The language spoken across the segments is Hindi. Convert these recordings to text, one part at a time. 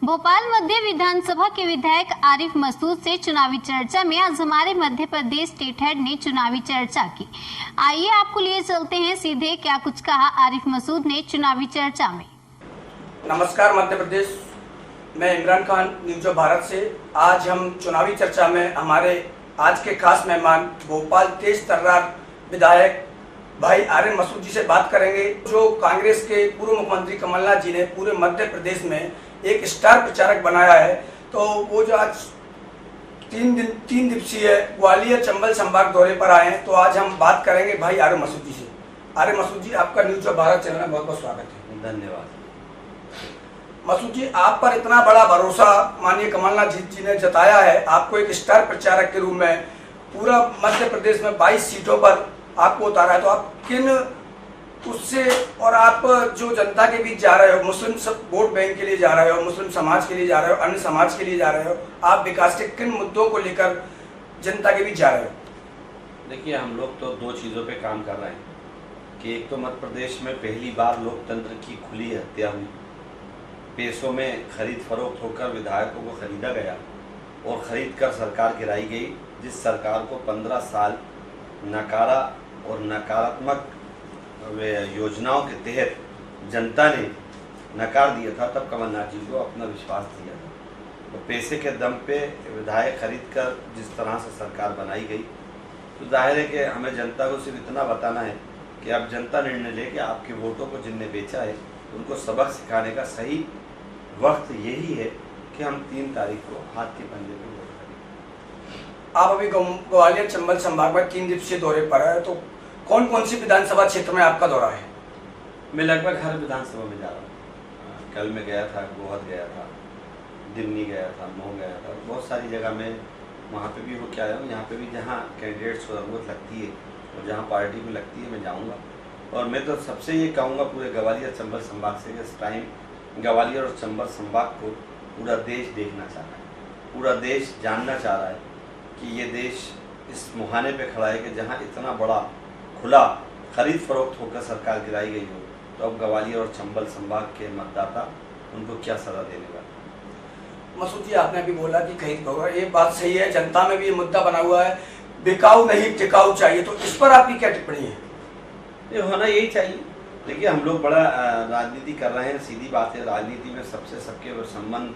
भोपाल मध्य विधानसभा के विधायक आरिफ मसूद से चुनावी चर्चा में आज हमारे मध्य प्रदेश स्टेट हेड ने चुनावी चर्चा की। आइए आपको लिए चलते हैं सीधे क्या कुछ कहा आरिफ मसूद ने चुनावी चर्चा में। नमस्कार मध्य प्रदेश, मैं इमरान खान न्यूज ऑफ भारत से। आज हम चुनावी चर्चा में हमारे आज के खास मेहमान भोपाल तेज तर्रार विधायक भाई आरिफ मसूद जी से बात करेंगे, जो कांग्रेस के पूर्व मुख्यमंत्री कमलनाथ जी ने पूरे मध्य प्रदेश में एक स्टार प्रचारक बनाया है। तो वो जो आज तीन दिवसीय ग्वालियर चंबल संभाग दौरे पर आए हैं, तो आज हम बात करेंगे भाई आरिफ मसूद जी से। आरिफ मसूद जी, आपका न्यूज ऑफ भारत चैनल में बहुत बहुत स्वागत है। धन्यवाद। मसूद जी, आप पर इतना बड़ा भरोसा माननीय कमलनाथ जी ने जताया है, आपको एक स्टार प्रचारक के रूप में पूरा मध्य प्रदेश में 22 सीटों पर आपको उतारा है, तो आप किन उससे और आप जो जनता के बीच जा रहे हो, मुस्लिम वोट बैंक के लिए जा रहे हो, मुस्लिम समाज के लिए जा रहे हो, अन्य समाज के लिए जा रहे हो, आप विकास के किन मुद्दों को लेकर जनता के बीच जा रहे हो? देखिए, हम लोग तो दो चीज़ों पे काम कर रहे हैं कि एक तो मध्य प्रदेश में पहली बार लोकतंत्र की खुली हत्या हुई, पैसों में खरीद फरोख्त होकर विधायकों को खरीदा गया और खरीद कर सरकार गिराई गई। जिस सरकार को 15 साल नकारा और नकारात्मक योजनाओं के तहत जनता ने नकार दिया था, तब कमलनाथ जी को अपना विश्वास दिया था। तो पैसे के दम पे विधायक खरीद कर जिस तरह से सरकार बनाई गई, तो जाहिर है कि हमें जनता को सिर्फ इतना बताना है कि अब जनता निर्णय ले कि आपके वोटों को जिनने बेचा है उनको सबक सिखाने का सही वक्त यही है कि हम 3 तारीख को हाथ के पंजे पे वोट करें। आप अभी ग्वालियर चंबल संभाग में 3 दिवसीय दौरे पर है, तो कौन कौन सी विधानसभा क्षेत्र में आपका दौरा है? मैं लगभग हर विधानसभा में जा रहा हूँ। कल मैं गया था, गोहद गया था, दिमनी गया था, मऊ गया था, बहुत सारी जगह में वहाँ पे भी होके आया हूँ। यहाँ पे भी जहाँ कैंडिडेट्स को ज़रूरत लगती है और जहाँ पार्टी को लगती है, मैं जाऊँगा। और मैं तो सबसे ये कहूँगा पूरे ग्वालियर चंबल संभाग से, इस टाइम ग्वालियर और चंबल संभाग को पूरा देश देखना चाह रहा है, पूरा देश जानना चाह रहा है कि ये देश इस मुहाने पे खड़ा है कि जहाँ इतना बड़ा खुला खरीद फरोख्त होकर सरकार गिराई गई हो, तो अब ग्वालियर और चंबल संभाग के मतदाता उनको क्या सजा देने वाले? मसूद जी, आपने अभी बोला कि खरीद फरोख्त, ये बात सही है, जनता में भी ये मुद्दा बना हुआ है, बिकाऊ नहीं टिकाऊ चाहिए, तो इस पर आपकी क्या टिप्पणी है? ये होना यही चाहिए। देखिए, हम लोग बड़ा राजनीति कर रहे हैं, सीधी बात है, राजनीति में सबसे सबके संबंध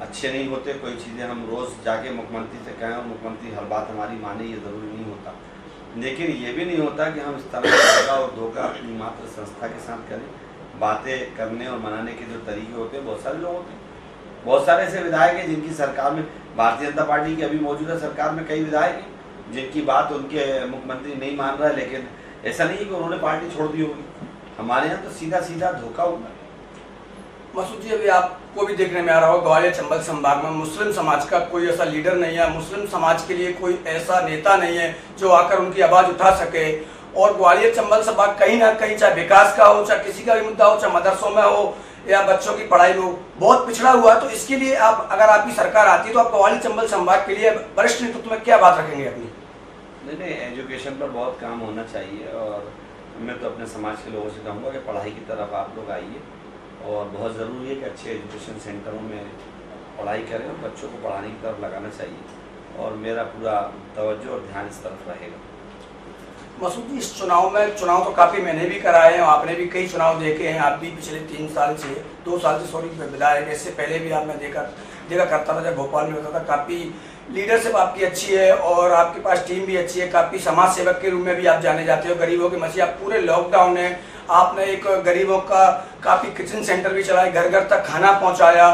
अच्छे नहीं होते। कोई चीज़ें हम रोज़ जाके मुख्यमंत्री से कहें और मुख्यमंत्री हर बात हमारी माने, ये ज़रूरी नहीं होता। लेकिन ये भी नहीं होता कि हम इस तरह का दगा और धोखा अपनी मात्र संस्था के साथ करें। बातें करने और मनाने के जो तरीके होते हैं, बहुत सारे लोग होते हैं, बहुत सारे ऐसे विधायक हैं जिनकी सरकार में, भारतीय जनता पार्टी की अभी मौजूदा सरकार में कई विधायक हैं जिनकी बात उनके मुख्यमंत्री नहीं मान रहा है, लेकिन ऐसा नहीं कि उन्होंने पार्टी छोड़ दी होगी। हमारे यहाँ तो सीधा सीधा धोखा होगा। मसूद जी, अभी आपको भी देखने में आ रहा हो, ग्वालियर चंबल संभाग में मुस्लिम समाज का कोई ऐसा लीडर नहीं है, मुस्लिम समाज के लिए कोई ऐसा नेता नहीं है जो आकर उनकी आवाज़ उठा सके। और ग्वालियर चंबल संभाग कहीं ना कहीं, चाहे विकास का हो, चाहे किसी का भी मुद्दा हो, चाहे मदरसों में हो या बच्चों की पढ़ाई में हो, बहुत पिछड़ा हुआ। तो इसके लिए आप, अगर आपकी सरकार आती है, तो आप ग्वालियर चंबल संभाग के लिए वरिष्ठ नेतृत्व में क्या बात रखेंगे अपनी? नहीं, एजुकेशन पर बहुत काम होना चाहिए और मैं तो अपने समाज के लोगों से कहूँगा कि पढ़ाई की तरफ आप लोग आइए और बहुत ज़रूरी है कि अच्छे एजुकेशन सेंटरों में पढ़ाई करें और बच्चों को पढ़ाने की तरफ लगाना चाहिए और मेरा पूरा तवज्जो और ध्यान इस तरफ रहेगा। मसूद जी, इस चुनाव तो काफ़ी मैंने भी कराए हैं, आपने भी कई चुनाव देखे हैं, आप भी पिछले 2 साल से विधायक, इससे पहले भी आपने देखा करता था, जब भोपाल में होता था। काफ़ी लीडरशिप आपकी अच्छी है और आपके पास टीम भी अच्छी है, काफ़ी समाज सेवक के रूप में भी आप जाने जाते हो, गरीबों की मसीहा। आप पूरे लॉकडाउन में आपने एक गरीबों का काफ़ी किचन सेंटर भी चलाया, घर घर तक खाना पहुँचाया।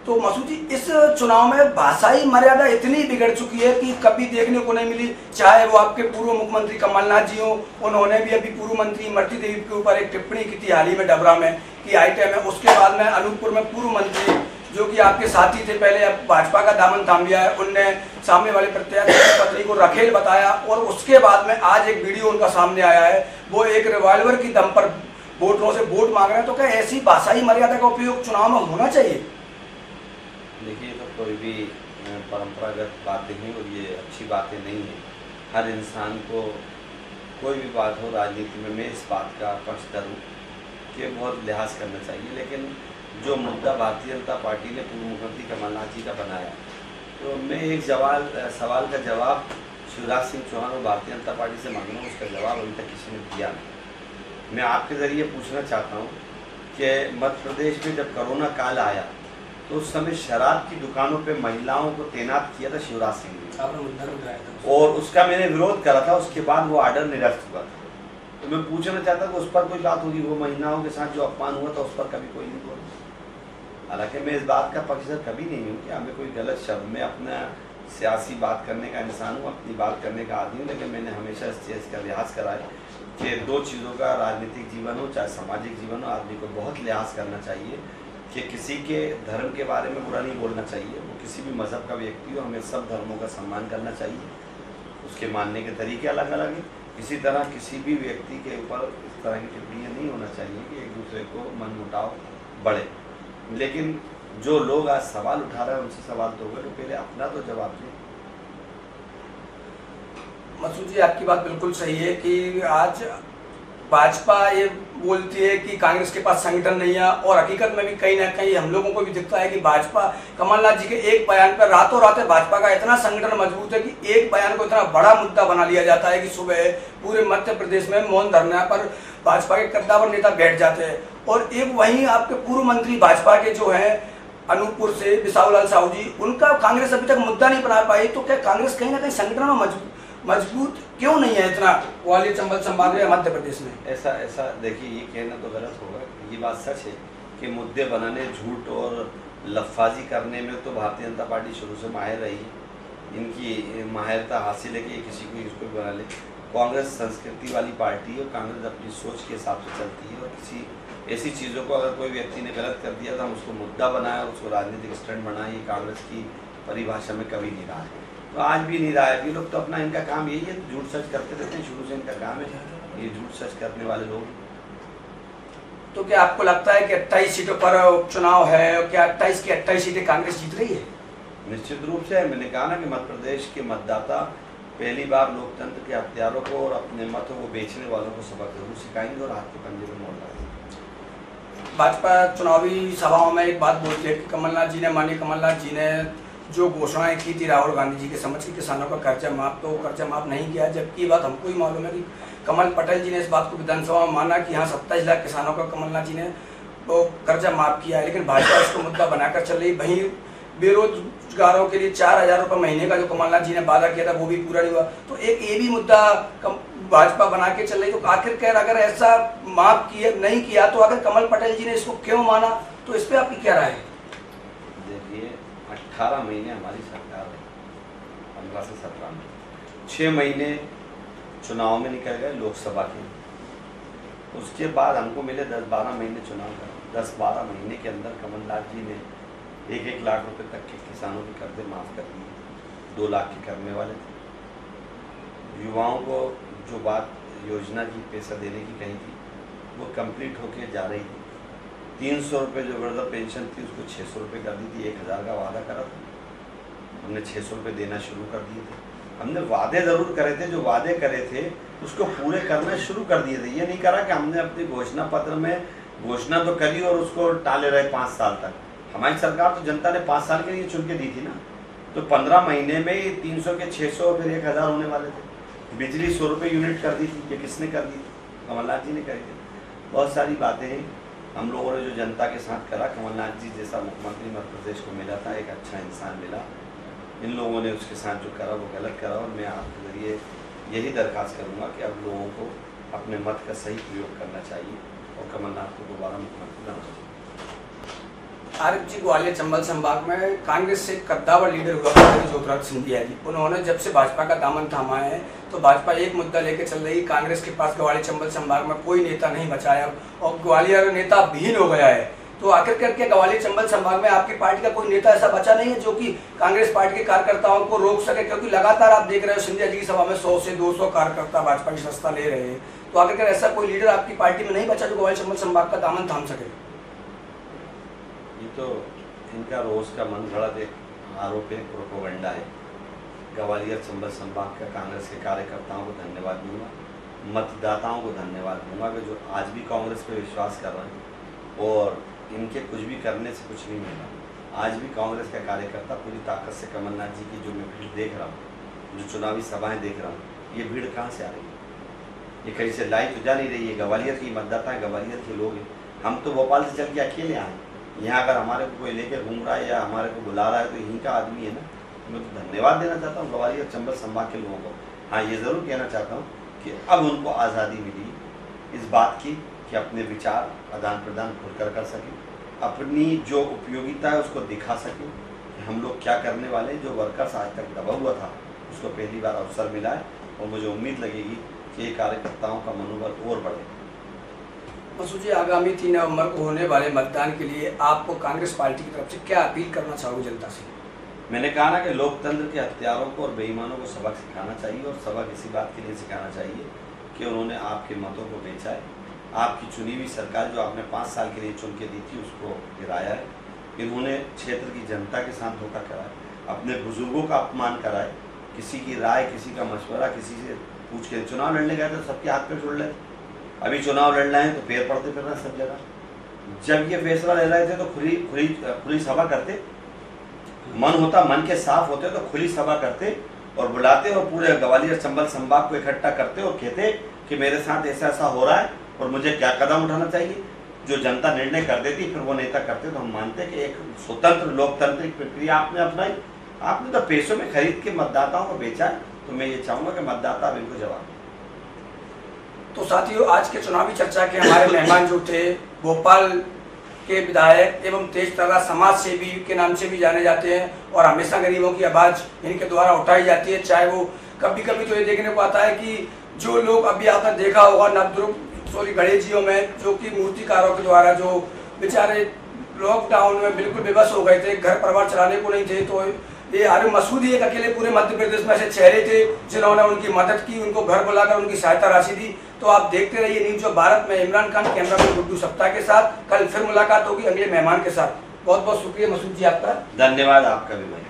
तो मसूद जी, इस चुनाव में भाषाई मर्यादा इतनी बिगड़ चुकी है कि कभी देखने को नहीं मिली। चाहे वो आपके पूर्व मुख्यमंत्री कमलनाथ जी हो, उन्होंने भी अभी पूर्व मंत्री इमरती देवी के ऊपर एक टिप्पणी की थी हाल ही में डबरा में कि आइटम है। उसके बाद में अनूपपुर में पूर्व मंत्री जो कि आपके साथी थे, पहले अब भाजपा का दामन थाम लिया है, उनने सामने वाले प्रत्याशी की पत्नी को रखेल बताया और उसके बाद में आज एक वीडियो उनका सामने आया है, वो एक रिवॉल्वर की दम पर वोटरों से वोट मांग रहे हैं। तो क्या ऐसी भाषाई मर्यादा का उपयोग चुनाव में होना चाहिए? देखिए, तो कोई भी परंपरागत बातें हैं और ये अच्छी बातें नहीं हैं। हर इंसान को कोई भी बात हो राजनीति में, मैं इस बात का पक्षधर हूँ कि बहुत लिहाज करना चाहिए, लेकिन जो मुद्दा भारतीय जनता पार्टी ने पूर्व मुख्यमंत्री कमलनाथ जी का बनाया, तो मैं एक सवाल का जवाब शिवराज सिंह चौहान और भारतीय जनता पार्टी से मांगूंगा, उसका जवाब अभी तक किसी ने दिया नहीं। मैं आपके ज़रिए पूछना चाहता हूँ कि मध्य प्रदेश में जब कोरोना काल आया तो उस समय शराब की दुकानों पे महिलाओं को तैनात किया था शिवराज सिंह ने, आपने मुद्दा भी उठाया था और उसका मैंने विरोध करा था। उसके बाद वो आर्डर निरस्त हुआ था। तो मैं पूछना चाहता कि उस पर कोई बात होगी, वो महिलाओं के साथ जो अपमान हुआ था उस पर कभी कोई नहीं बोला। हालांकि मैं इस बात का पक्षधर कभी नहीं हूँ कि हमें कोई गलत शब्द में अपना सियासी बात करने का इंसान हूँ, अपनी बात करने का आदमी हूँ, लेकिन मैंने हमेशा इस चीज़ का लिहाज करा है कि दो चीज़ों का राजनीतिक जीवन हो चाहे सामाजिक जीवन हो, आदमी को बहुत लिहाज करना चाहिए कि किसी के धर्म के बारे में बुरा नहीं बोलना चाहिए। वो किसी भी मज़हब का व्यक्ति हो, हमें सब धर्मों का सम्मान करना चाहिए। उसके मानने के तरीके अलग अलग हैं। इसी तरह किसी भी व्यक्ति के ऊपर इस तरह की टिप्पणियाँ नहीं होना चाहिए कि एक दूसरे को मनमुटाव बढ़े। लेकिन जो लोग आज सवाल उठा रहे हैं उनसे सवाल तो होगा, तो पहले अपना तो जवाब दें। मसूद जी, आपकी बात बिल्कुल सही है कि आज भाजपा ये बोलती है कि कांग्रेस के पास संगठन नहीं है, और हकीकत में भी कहीं ना कहीं हम लोगों को भी दिखता है कि भाजपा कमलनाथ जी के एक बयान पर रातों रात भाजपा का इतना संगठन मजबूत है कि एक बयान को इतना बड़ा मुद्दा बना लिया जाता है कि सुबह पूरे मध्य प्रदेश में मौन धरना पर भाजपा के कद्दावर नेता बैठ जाते हैं। और एक वहीं आपके पूर्व मंत्री भाजपा के जो है अनूपपुर से बिसाहूलाल साहू जी, उनका कांग्रेस अभी तक मुद्दा नहीं बना पाई। तो क्या कांग्रेस कहीं ना कहीं संगठन में मजबूत क्यों नहीं है इतना ग्वालियर चंबल संभाग में मध्य प्रदेश में? ऐसा देखिए, ये कहना तो गलत होगा। ये बात सच है कि मुद्दे बनाने, झूठ और लफाजी करने में तो भारतीय जनता पार्टी शुरू से माहिर रही है। इनकी माहिरता हासिल है कि किसी को इसको बना ले। कांग्रेस संस्कृति वाली पार्टी है और कांग्रेस अपनी सोच के हिसाब से चलती है, और किसी ऐसी चीज़ों को अगर कोई व्यक्ति ने गलत कर दिया तो हम उसको मुद्दा बनाए, उसको राजनीतिक स्टंट बनाए, ये कांग्रेस की परिभाषा में कभी नहीं रहा है, तो आज भी नहीं रहा है। ये लोग तो अपना, इनका काम यही है, झूठ सच करते रहते हैं, शुरू से इनका काम है ये झूठ सच करने वाले लोग। तो क्या आपको लगता है कि 28 सीटों पर उपचुनाव है, क्या 28 की 28 सीटें कांग्रेस जीत रही है? निश्चित रूप से। मैंने कहा ना कि मध्य प्रदेश के मतदाता पहली बार लोकतंत्र के हत्यारों को और अपने मतों को बेचने वालों को सबक जरूर सिखाएंगे और हाथ के पंजे में मोड़ डालेंगे। भाजपा चुनावी सभाओं में एक बात बोलती है कि माननीय कमलनाथ जी ने जो घोषणाएं की थी राहुल गांधी जी के समक्ष कि किसानों का कर्जा माफ, तो कर्जा माफ नहीं किया। जबकि ये बात हमको ही मालूम है कि कमल पटेल जी ने इस बात को विधानसभा में माना कि हाँ 27 लाख किसानों का कमलनाथ जी ने वो कर्जा माफ किया है, लेकिन भाजपा इसको मुद्दा बनाकर चल रही। वहीं बेरोजगारों के लिए 4,000 रुपये महीने का जो कमलनाथ जी ने वादा किया था वो भी पूरा नहीं हुआ। तो एक ये भी मुद्दा भाजपा बना के चल रही। तो आखिरकार अगर ऐसा माफ किया नहीं किया तो अगर कमल पटेल जी ने इसको क्यों माना, तो इस पर आपकी क्या राय है? देखिए, 18 महीने हमारी सरकार है, 15 से 17 महीने, 6 महीने चुनाव में निकल गए लोकसभा के। उसके बाद हमको मिले 10-12 महीने चुनाव का। 10-12 महीने के अंदर कमलनाथ जी ने 1-1 लाख रुपए तक के किसानों के कर्जे माफ़ कर दिए, 2 लाख के करने वाले थे। युवाओं को जो बात योजना की पैसा देने की कही थी वो कंप्लीट होके जा रही थी। 300 रुपये जो वृद्धा पेंशन थी उसको 600 रुपये कर दी थी। 1,000 का वादा करा था, हमने 600 रुपये देना शुरू कर दिए थे। हमने वादे ज़रूर करे थे, जो वादे करे थे उसको पूरे करना शुरू कर दिए थे। ये नहीं करा कि हमने अपने घोषणा पत्र में घोषणा तो करी और उसको टाले रहे 5 साल तक। हमारी सरकार तो जनता ने 5 साल के लिए चुन के दी थी ना, तो 15 महीने में ही 300 के 600 फिर 1,000 होने वाले थे। बिजली 100 रुपये यूनिट कर दी थी, ये किसने कर दी थी? कमलनाथ जी ने करी थी। बहुत सारी बातें हैं हम लोगों ने जो जनता के साथ करा। कमलनाथ जी जैसा मुख्यमंत्री मध्य प्रदेश को मिला था, एक अच्छा इंसान मिला। इन लोगों ने उसके साथ जो करा वो गलत करा, और मैं आपके ज़रिए यही दरख्वास्त करूँगा कि अब लोगों को अपने मत का सही प्रयोग करना चाहिए और कमलनाथ को दोबारा मुख्यमंत्री बनाना चाहिए। आरिफ जी, ग्वालियर चंबल संभाग में कांग्रेस से कद्दावर लीडर हुआ करते थे ज्योतिरादित्य सिंधिया जी। उन्होंने जब से भाजपा का दामन थामा है तो भाजपा एक मुद्दा लेकर चल रही। कांग्रेस के पास ग्वालियर चंबल संभाग में कोई नेता नहीं बचाया और ग्वालियर नेता विहीन हो गया है। तो आखिरकार क्या ग्वालियर चंबल संभाग में आपकी पार्टी का कोई नेता ऐसा बचा नहीं है जो कि कांग्रेस पार्टी के कार्यकर्ताओं को रोक सके? क्योंकि लगातार आप देख रहे हो सिंधिया जी की सभा में 100 से 200 कार्यकर्ता भाजपा की सस्ता ले रहे हैं। तो आखिरकार ऐसा कोई लीडर आपकी पार्टी में नहीं बचा जो ग्वालियर चंबल संभाग का दामन थाम सके? ये तो इनका रोज का मन घड़त एक आरोप है, प्रोपोगंडा है। ग्वालियर चंबल संभाग का कांग्रेस के कार्यकर्ताओं को धन्यवाद दूंगा, मतदाताओं को धन्यवाद दूंगा कि जो आज भी कांग्रेस पे विश्वास कर रहे हैं और इनके कुछ भी करने से कुछ नहीं मिला। आज भी कांग्रेस का कार्यकर्ता पूरी ताकत से कमलनाथ जी की जो मैं भीड़ देख रहा हूँ, जो चुनावी सभाएं देख रहा हूँ, ये भीड़ कहाँ से आ रही है? ये कहीं से लाई तो जा नहीं रही है। ग्वालियर की मतदाता है, ग्वालियर के लोग हैं। हम तो भोपाल से चल के अकेले आए, यहाँ अगर हमारे को कोई लेके घूम रहा है या हमारे को बुला रहा है तो यहीं का आदमी है ना। मैं तो धन्यवाद देना चाहता हूँ ग्वालियर चंबल संभाग के लोगों को। हाँ, ये ज़रूर कहना चाहता हूँ कि अब उनको आज़ादी मिली इस बात की कि अपने विचार आदान प्रदान खुलकर कर सकें, अपनी जो उपयोगिता है उसको दिखा सकें कि हम लोग क्या करने वाले हैं। जो वर्कर्स आज तक दबा हुआ था उसको पहली बार अवसर मिला है और मुझे उम्मीद लगेगी कि ये कार्यकर्ताओं का मनोबल और बढ़े। मसूद जी, आगामी 3 नवंबर को होने वाले मतदान के लिए आपको कांग्रेस पार्टी की तरफ से क्या अपील करना चाहोगे जनता से? मैंने कहा ना कि लोकतंत्र के हत्यारों को और बेईमानों को सबक सिखाना चाहिए, और सबक इसी बात के लिए सिखाना चाहिए कि उन्होंने आपके मतों को बेचा है। आपकी चुनी हुई सरकार जो आपने 5 साल के लिए चुन के दी थी उसको गिराया है। इन्होंने क्षेत्र की जनता के साथ धोखा करा है, अपने बुजुर्गों का अपमान करा है, किसी की राय, किसी का मशवरा किसी से पूछ के चुनाव लड़ने गए तो सबके हाथ पे छोड़ ले। अभी चुनाव लड़ रहे हैं तो पैर पड़ते फिर रहे सब जगह। जब ये फैसला ले रहे थे तो खुली सभा करते, मन होता, मन के साफ होते तो खुली सभा करते और बुलाते और पूरे ग्वालियर चंबल संभाग को इकट्ठा करते और कहते कि मेरे साथ ऐसा ऐसा हो रहा है और मुझे क्या कदम उठाना चाहिए। जो जनता निर्णय कर देती फिर वो नेता करते, तो हम मानते कि एक स्वतंत्र लोकतांत्रिक प्रक्रिया आपने अपनाई। आपने तो पैसों में खरीद के मतदाताओं को बेचा है, तो मैं ये चाहूँगा कि मतदाता अब इनको जवाब दें। तो साथियों, आज के चुनावी चर्चा के हमारे मेहमान जो थे, भोपाल के विधायक एवं तेज तर्रार समाज सेवी के नाम से भी जाने जाते हैं और हमेशा गरीबों की आवाज़ इनके द्वारा उठाई जाती है। चाहे वो कभी कभी तो ये देखने को आता है कि जो लोग अभी आपने देखा होगा नवदुर्ग गणेशियों में, जो कि मूर्तिकारों के द्वारा जो बेचारे लॉकडाउन में बिल्कुल बेबस हो गए थे, घर परिवार चलाने को नहीं थे, तो ये आरिफ मसूद ही एक अकेले पूरे मध्य प्रदेश में ऐसे चेहरे थे जिन्होंने उनकी मदद की, उनको घर बुलाकर उनकी सहायता राशि दी। तो आप देखते रहिए न्यूज़ ऑफ भारत में इमरान खान, कैमरामैन गुड्डू सप्ताह के साथ। कल फिर मुलाकात होगी अगले मेहमान के साथ। बहुत बहुत शुक्रिया मसूद जी आपका। धन्यवाद आपका भी भाई।